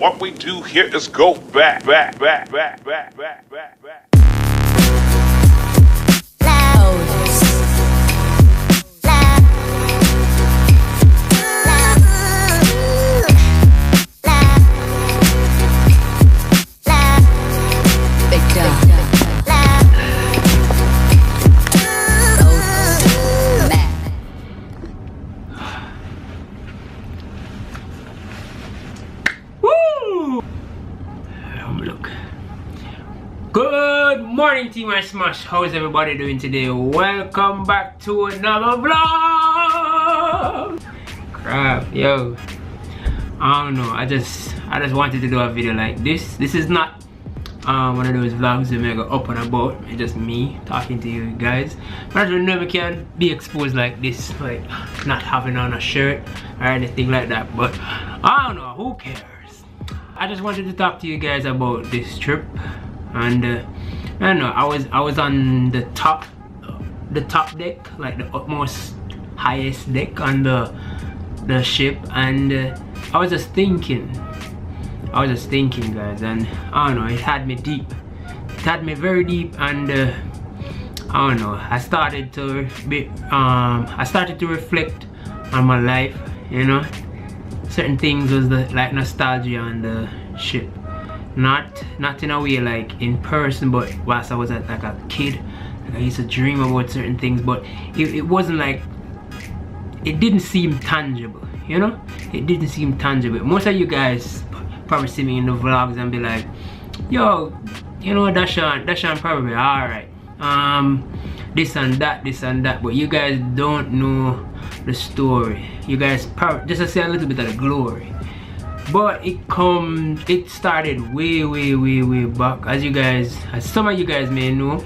What we do here is go back. Good morning, team Ismash. How is everybody doing today? Welcome back to another vlog. Crap, yo. I don't know. I just wanted to do a video like this. This is not one of those vlogs that I go up and about. It's just me talking to you guys. But I don't know if I can be exposed like this, like not having on a shirt or anything like that. But I don't know. Who cares? I just wanted to talk to you guys about this trip. And I don't know, I was on the top deck, like the utmost highest deck on the ship, and I was just thinking guys, and I don't know, it had me deep. It had me very deep, and I don't know, I started to reflect on my life, you know. Certain things was like nostalgia on the ship. Not in a way like in person, but whilst I was like a kid, like I used to dream about certain things, but it wasn't like, it didn't seem tangible, you know. It didn't seem tangible. Most of you guys probably see me in the vlogs and be like, yo, you know, Dashan probably alright, this and that, but you guys don't know the story. You guys probably just to see a little bit of the glory. But it started way back. As some of you guys may know,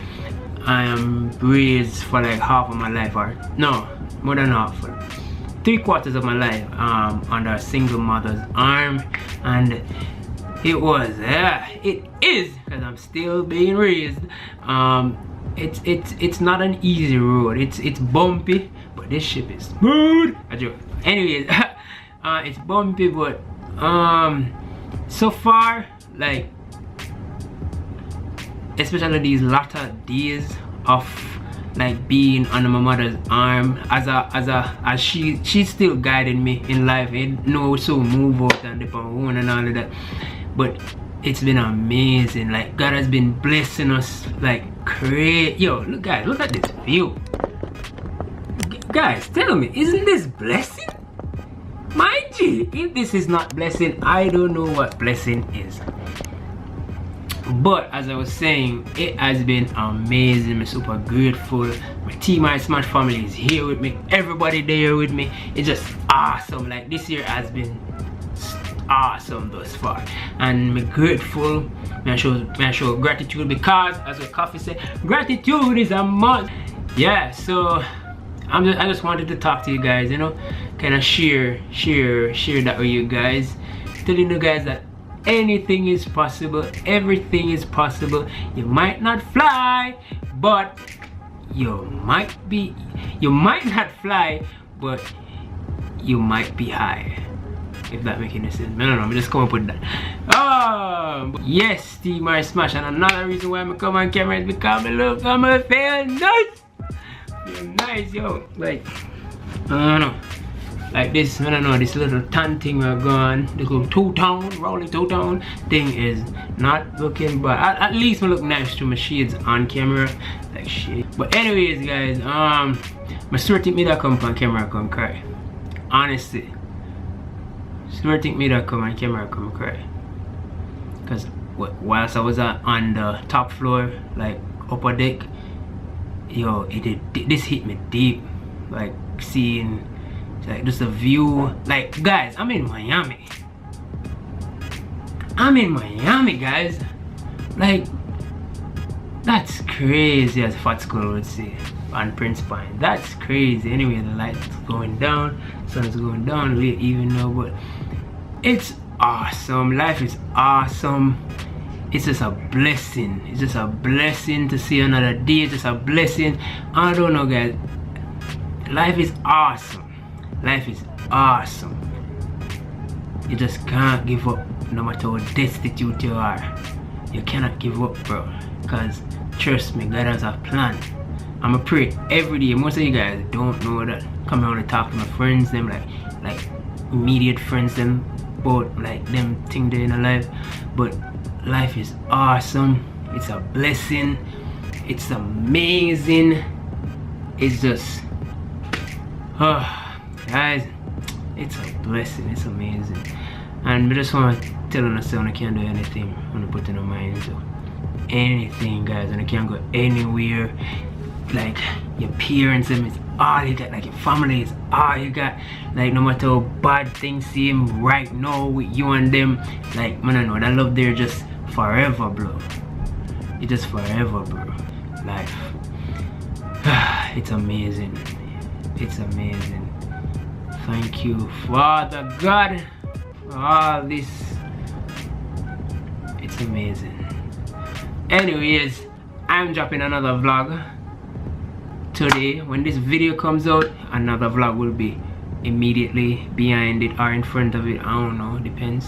I am raised for like half of my life, or no, more than half, 3/4 of my life under a single mother's arm, and it is because I'm still being raised. It's not an easy road. It's bumpy, but this ship is smooth. I joke. Anyways, it's bumpy, but so far, like, especially these latter days of like being under my mother's arm, as she's still guiding me in life, and no, so move out and dip on one and all of that. But it's been amazing. Like, God has been blessing us like crazy. Yo, look guys, look at this view. Guys, tell me, isn't this blessing? My G, if this is not blessing, I don't know what blessing is. But as I was saying, it has been amazing. I'm super grateful. My team Ismash family is here with me. Everybody there with me. It's just awesome. Like, this year has been awesome thus far, and I'm grateful. I show gratitude, because as what Coffee said, gratitude is a must. Yeah, so I just wanted to talk to you guys, you know, kind of share that with you guys, telling you guys that anything is possible, everything is possible. You might not fly, but you might not fly, but you might be high. If that makes any sense. I don't know, I'm just come up with that. Yes, Team Ismash, and another reason why I'm come on camera is because I'm a feel nice. Feel nice, yo. Like, I don't know. Like this, I don't know, this little tan thing we're going, this little two-tone, rolling two-tone thing is not looking bad. At least I look nice to my shades on camera. Like shit. But anyways, guys, my swear think me that come on camera come cry. Honestly. Swear think me that come on camera come cry. Cause whilst I was on the top floor, like upper deck, yo, this hit me deep. Like seeing, like, just a view. Like, guys, I'm in Miami. Guys. Like, that's crazy, as Fat Skull would say on Prince Pine. That's crazy. Anyway, the light's going down, sun's going down, we even know, but it's awesome. Life is awesome. It's just a blessing. It's just a blessing to see another day. It's just a blessing. I don't know, guys. Life is awesome. Life is awesome. You just can't give up no matter how destitute you are, you cannot give up, bro. Cause trust me, God has a plan. I'ma pray every day. Most of you guys don't know that. Come around and talk to my friends, them like immediate friends, them both like them thing they in a life. But life is awesome. It's a blessing. It's amazing. It's just, oh, guys, it's a blessing. It's amazing. And I just want to tell you I can't do anything when I put in my mind. So anything, guys, and I can't go anywhere. Like your parents, them is all you got. Like your family is all you got. Like no matter how bad things seem right now with you and them, like man, I know that love there just forever, bro. It's just forever, bro. Life. It's amazing. It's amazing. Thank you, Father God, for all this. It's amazing. Anyways, I'm dropping another vlog today. When this video comes out, another vlog will be immediately behind it or in front of it. I don't know, depends.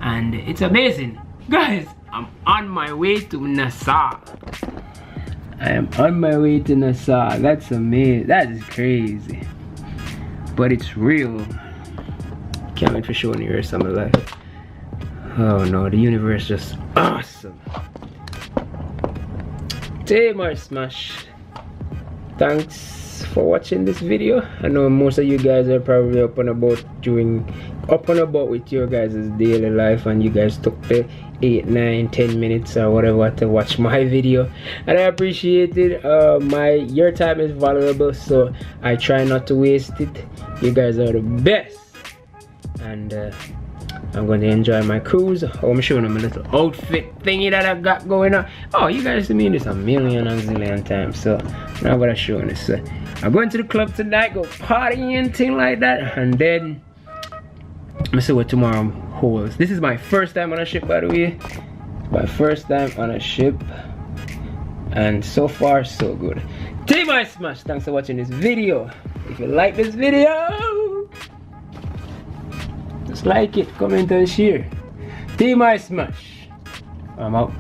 And it's amazing, guys. I'm on my way to Nassau. I am on my way to Nassau. That's amazing. That is crazy, but it's real. Can't wait for showing you some of life. Oh no, the universe just awesome. Ismash, thanks for watching this video. I know most of you guys are probably up and about with your guys' daily life, and you guys took the 8, 9, 10 minutes or whatever to watch my video, and I appreciate it. Your time is valuable, so I try not to waste it. You guys are the best, and I'm going to enjoy my cruise. Oh, I'm showing them a little outfit thingy that I got going on. Oh, you guys have seen this a million and zillion times, so now I'm going to show this. I'm going to the club tonight, go partying and thing like that, and then let's see what tomorrow holds. This is my first time on a ship, by the way. My first time on a ship, and so far so good. Team Ismash, thanks for watching this video. If you like this video, just like it, comment and share. Team Ismash, I'm out.